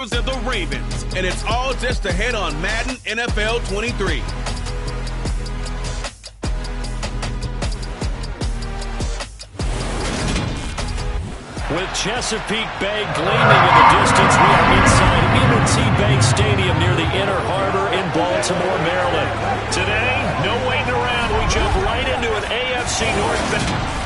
of the Ravens, and it's all just ahead on Madden NFL 23. With Chesapeake Bay gleaming in the distance, we are inside M&T Bank Stadium near the Inner Harbor in Baltimore, Maryland. Today, no waiting around. We jump right into an AFC North.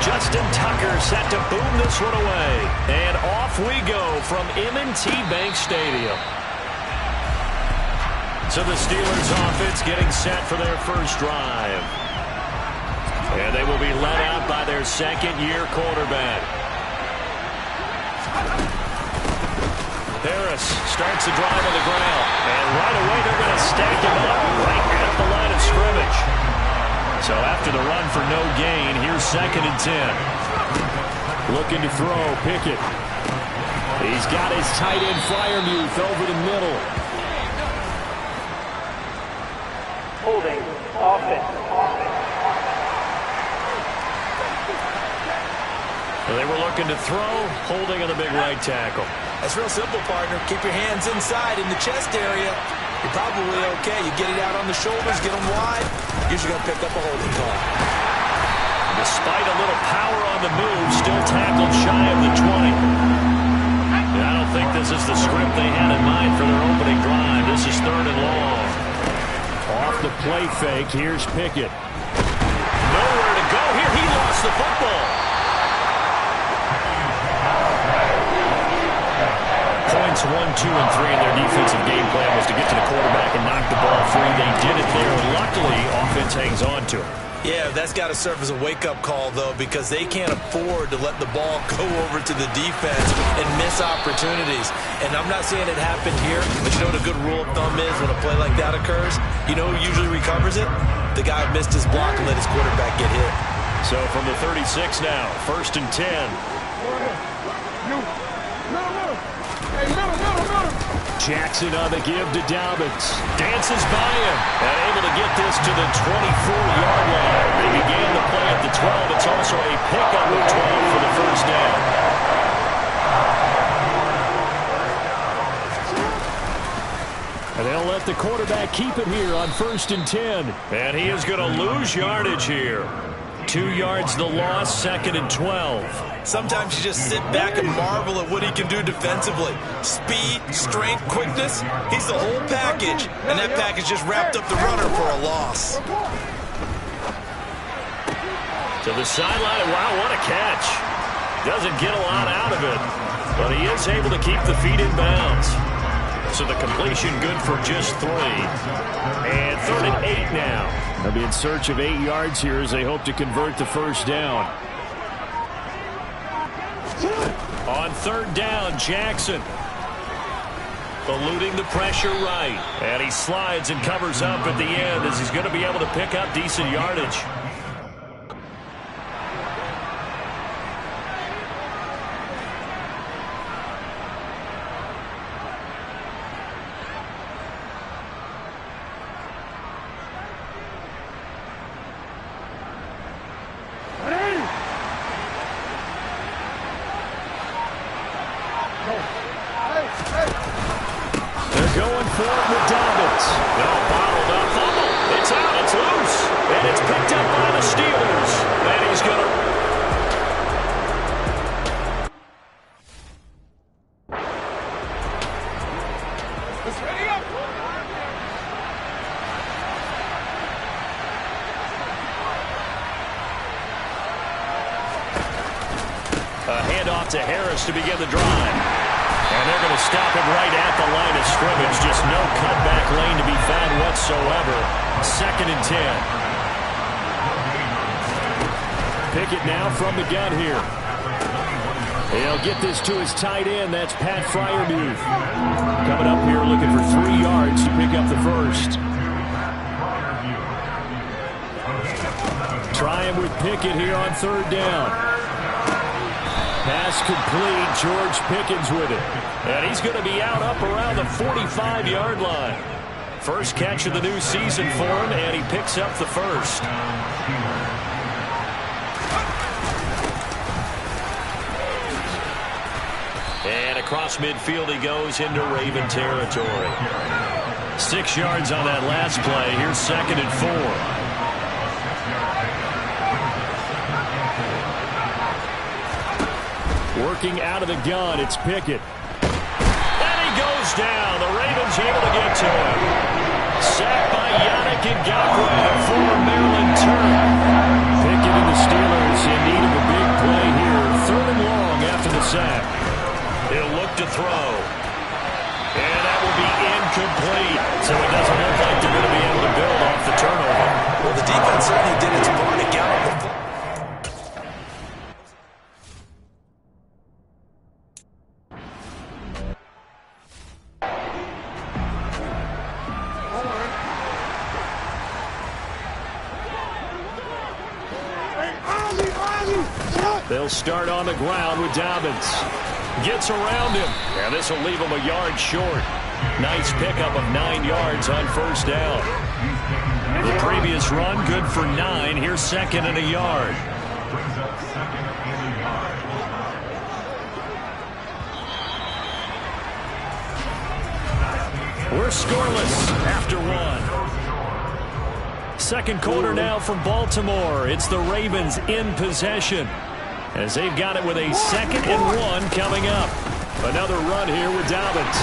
Justin Tucker set to boom this one away. And off we go from M&T Bank Stadium. So the Steelers offense getting set for their first drive. And they will be led out by their second-year quarterback. Harris starts the drive on the ground. And right away they're going to stack him up right at the line of scrimmage. So after the run for no gain, here's 2nd and 10. Looking to throw, Pickett. He's got his tight end Freiermuth over the middle. Holding, offense. They were looking to throw, holding on the big right tackle. That's real simple, partner. Keep your hands inside in the chest area. You're probably okay. You get it out on the shoulders, get them wide. Usually going to pick up a holding call. Despite a little power on the move, still tackled shy of the 20. And I don't think this is the script they had in mind for their opening drive. This is 3rd and long. Off the play fake, here's Pickett. Nowhere to go here. He lost the football. Points 1, 2, and 3 in their defensive game plan was to get to the quarterback and knock the ball free. They did it there. Luckily, offense hangs on to it. Yeah, that's got to serve as a wake-up call, though, because they can't afford to let the ball go over to the defense and miss opportunities. And I'm not saying it happened here, but you know what a good rule of thumb is when a play like that occurs? You know who usually recovers it? The guy who missed his block and let his quarterback get hit. So from the 36 now, 1st and 10. Jackson on the give to Dobbins. Dances by him and able to get this to the 24-yard line. They began the play at the 12. It's also a pick on the 12 for the first down. And they'll let the quarterback keep it here on 1st and 10. And he is going to lose yardage here. 2 yards the loss, 2nd and 12. Sometimes you just sit back and marvel at what he can do defensively. Speed, strength, quickness, he's the whole package. And that package just wrapped up the runner for a loss. To the sideline, wow, what a catch. Doesn't get a lot out of it, but he is able to keep the feet in bounds. So the completion good for just 3. And 3rd and 8 now. They'll be in search of 8 yards here as they hope to convert the first down. On 3rd down, Jackson. Eluding the pressure right. And he slides and covers up at the end as he's going to be able to pick up decent yardage. To Harris to begin the drive. And they're going to stop him right at the line of scrimmage. Just no cutback lane to be found whatsoever. 2nd and 10. Pickett now from the gun here. He'll get this to his tight end. That's Pat Freiermuth. Coming up here looking for 3 yards to pick up the first. Trying with Pickett here on 3rd down. Pass complete. George Pickens with it. And he's going to be out up around the 45-yard line. First catch of the new season for him, and he picks up the first. across midfield he goes into Raven territory. 6 yards on that last play. Here's 2nd and 4. Working out of the gun, it's Pickett. And he goes down. The Ravens able to get to him. Sacked by Yannick Ngakoue, a former Maryland Terp. Pickett and the Steelers in need of a big play here. 3rd and long after the sack. He'll look to throw. And that will be incomplete. So it doesn't look like they're going to be able to build off the turnover. Well, the defense certainly did its part to gallop the ball. They'll start on the ground with Dobbins. Gets around him. And this will leave him a yard short. Nice pickup of 9 yards on 1st down. The previous run, good for 9. Here's 2nd and a yard. We're scoreless after 1. 2nd quarter now from Baltimore. It's the Ravens in possession, as they've got it with a 2nd and 1 coming up. Another run here with Dobbins.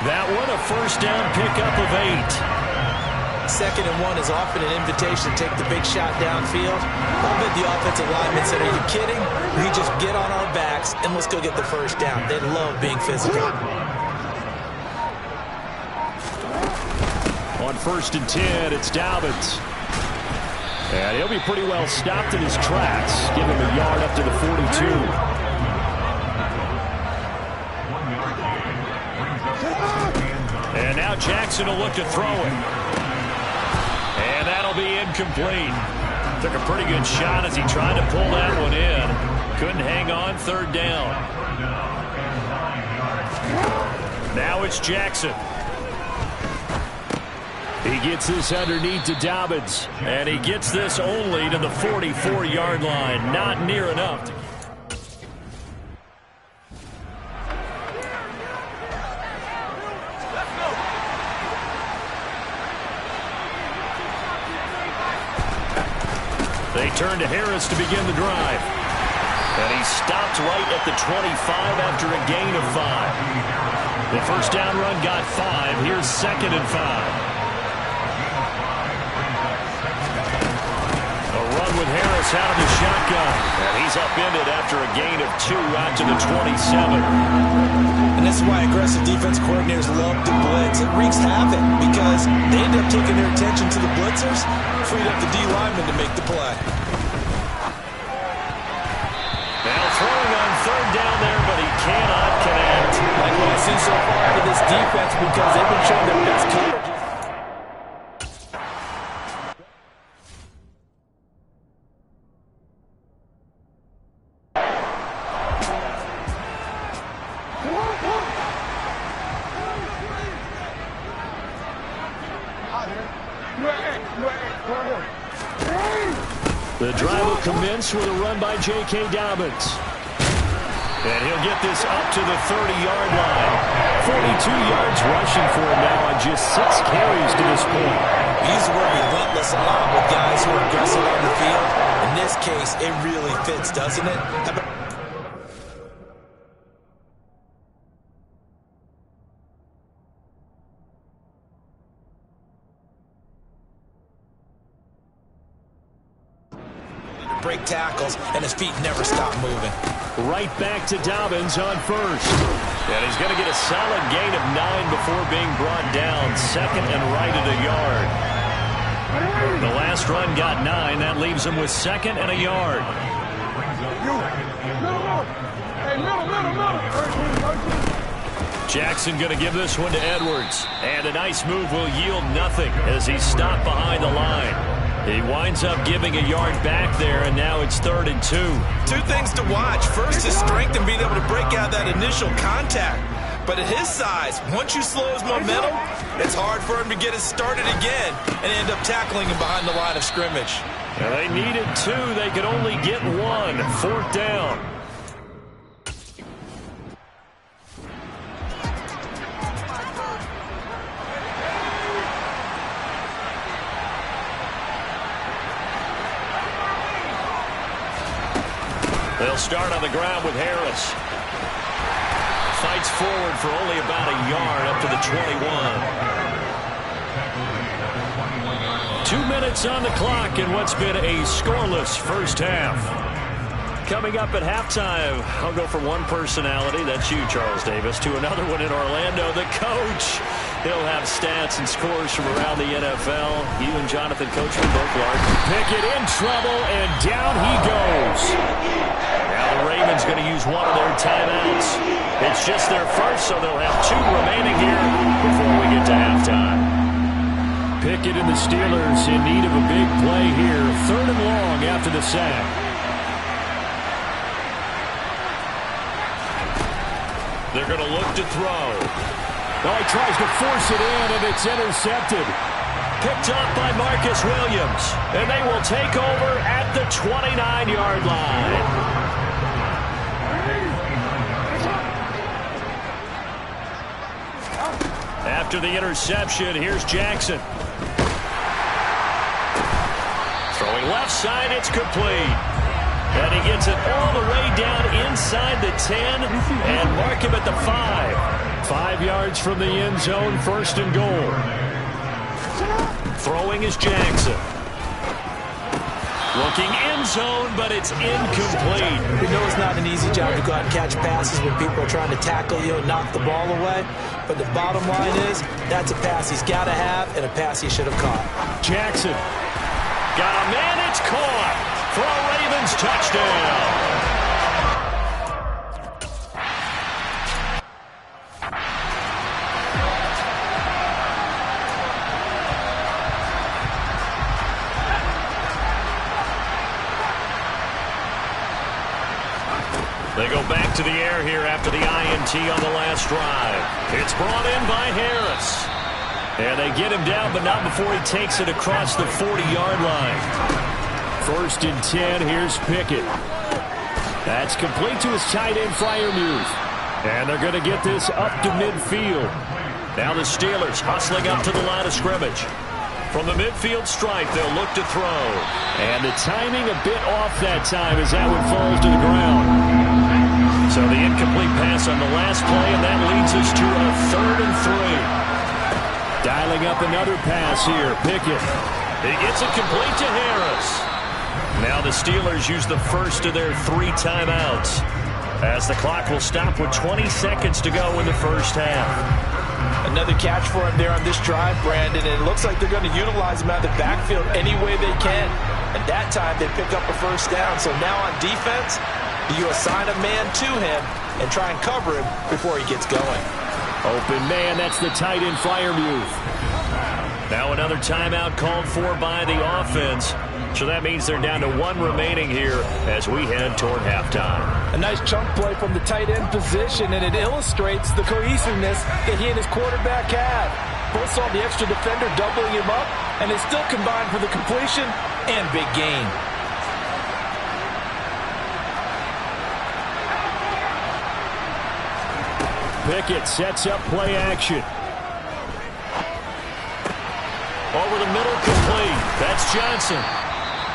That one a 1st down pickup of 8. 2nd and 1 is often an invitation to take the big shot downfield. I'll bet the offensive lineman said, are you kidding? We just get on our backs and let's go get the 1st down. They love being physical. On 1st and 10, it's Dobbins. And he'll be pretty well stopped in his tracks. Give him a yard up to the 42. And now Jackson will look to throw it. And that'll be incomplete. Took a pretty good shot as he tried to pull that one in. Couldn't hang on. 3rd down. Now it's Jackson. He gets this underneath to Dobbins, and he gets this only to the 44-yard line. Not near enough. They turn to Harris to begin the drive. And he stopped right at the 25 after a gain of 5. The 1st down run got 5. Here's 2nd and 5. With Harris out of the shotgun. And he's upended after a gain of 2 out to the 27. And this is why aggressive defense coordinators love to blitz. It wreaks havoc because they end up taking their attention to the blitzers, freed up the D lineman to make the play. Now throwing on 3rd down there, but he cannot connect. Like what I've seen so far out of this defense, because they've been showing their best coverage. The drive will commence with a run by J.K. Dobbins. And he'll get this up to the 30-yard line. 42 yards rushing for him now on just 6 carries to this point. We use the word relentless a lot with guys who are aggressive on the field. In this case, it really fits, doesn't it? Break tackles, and his feet never stop moving. Right back to Dobbins on 1st. And he's going to get a solid gain of 9 before being brought down. 2nd and right at a yard. The last run got 9. That leaves him with 2nd and a yard. Jackson going to give this one to Edwards. And a nice move will yield nothing as he's stopped behind the line. He winds up giving a yard back there, and now it's 3rd and 2. 2 things to watch. First, his strength and being able to break out that initial contact. But at his size, once you slow his momentum, it's hard for him to get it started again and end up tackling him behind the line of scrimmage. Now they needed 2. They could only get 1. 4th down. They'll start on the ground with Harris. Fights forward for only about a yard up to the 21. 2 minutes on the clock in what's been a scoreless first half. Coming up at halftime, I'll go from one personality, that's you, Charles Davis, to another one in Orlando, the coach. He'll have stats and scores from around the NFL. You and Jonathan Coachman both large. Pickett in trouble, and down he goes. Now the Ravens going to use one of their timeouts. It's just their first, so they'll have 2 remaining here before we get to halftime. Pickett and the Steelers in need of a big play here. 3rd and long after the sack. They're going to look to throw. Oh, he tries to force it in, and it's intercepted. Picked up by Marcus Williams. And they will take over at the 29-yard line. After the interception, here's Jackson. Throwing left side, it's complete. And he gets it all the way down inside the 10 and mark him at the 5. 5 yards from the end zone, 1st and goal. Throwing is Jackson. Looking end zone, but it's incomplete. We know it's not an easy job to go out and catch passes when people are trying to tackle you and knock the ball away. But the bottom line is, that's a pass he's got to have and a pass he should have caught. Jackson. Got a man, it's caught. For a Ravens touchdown. They go back to the air here after the INT on the last drive. It's brought in by Harris. And they get him down, but not before he takes it across the 40-yard line. 1st and 10, here's Pickett. That's complete to his tight end, Freiermuth. And they're going to get this up to midfield. Now the Steelers hustling up to the line of scrimmage. From the midfield stripe, they'll look to throw. And the timing a bit off that time as that one falls to the ground. So the incomplete pass on the last play, and that leads us to a 3rd and 3. Dialing up another pass here, Pickett. He gets it complete to Harris. Now the Steelers use the first of their 3 timeouts as the clock will stop with 20 seconds to go in the first half. Another catch for him there on this drive, Brandon, and it looks like they're going to utilize him out of the backfield any way they can. At that time, they pick up a 1st down. So now on defense, you assign a man to him and try and cover him before he gets going. Open man, that's the tight end, Freiermuth. Now another timeout called for by the offense. So that means they're down to 1 remaining here as we head toward halftime. A nice chunk play from the tight end position, and it illustrates the cohesiveness that he and his quarterback have. Both saw the extra defender doubling him up, and they still combined for the completion and big gain. Pickett sets up play action. Over the middle, complete. That's Johnson.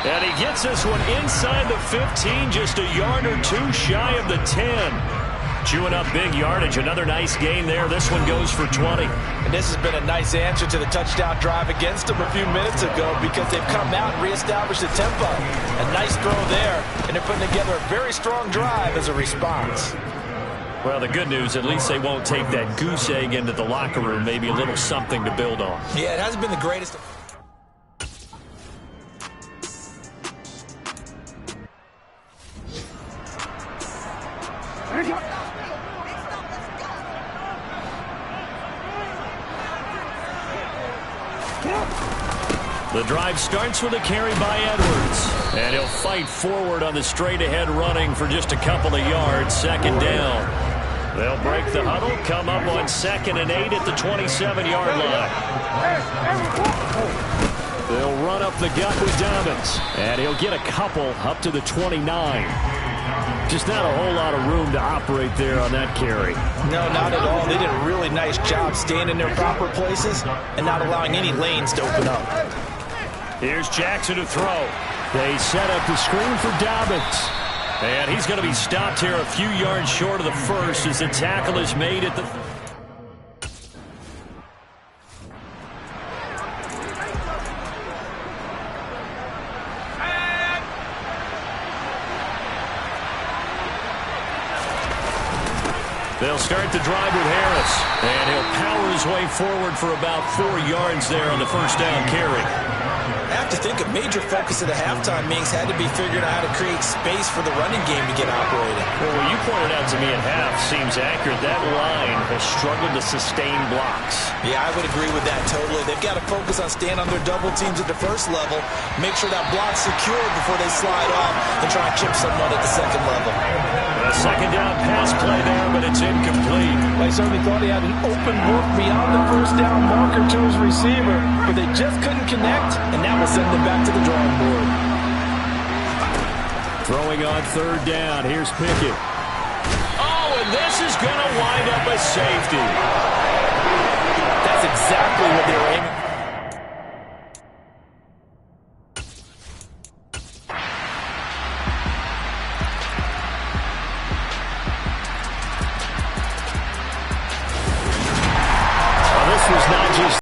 And he gets this one inside the 15, just a yard or 2 shy of the 10. Chewing up big yardage. Another nice gain there. This one goes for 20. And this has been a nice answer to the touchdown drive against them a few minutes ago because they've come out and reestablished the tempo. A nice throw there, and they're putting together a very strong drive as a response. Well, the good news, at least they won't take that goose egg into the locker room. Maybe a little something to build on. Yeah, it hasn't been the greatest. The drive starts with a carry by Edwards. And he'll fight forward on the straight-ahead running for just a couple of yards. 2nd down. They'll break the huddle, come up on 2nd and 8 at the 27-yard line. They'll run up the gut with Dobbins. And he'll get a couple up to the 29. Just not a whole lot of room to operate there on that carry. No, not at all. They did a really nice job staying in their proper places and not allowing any lanes to open up. Here's Jackson to throw. They set up the screen for Dobbins. And he's going to be stopped here a few yards short of the first as the tackle is made at the... They'll start the drive with Harris. And he'll power his way forward for about 4 yards there on the first down carry. I have to think a major focus of the halftime meetings had to be figuring out how to create space for the running game to get operating. Well, what you pointed out to me at half seems accurate. That line has struggled to sustain blocks. Yeah, I would agree with that totally. They've got to focus on staying on their double teams at the first level, make sure that block's secured before they slide off and try and chip someone at the second level. A second down pass play there, but it's incomplete. I certainly thought he had an open look beyond the first down marker to his receiver, but they just couldn't connect, and that will send them back to the drawing board. Throwing on third down. Here's Pickett. Oh, and this is going to wind up a safety.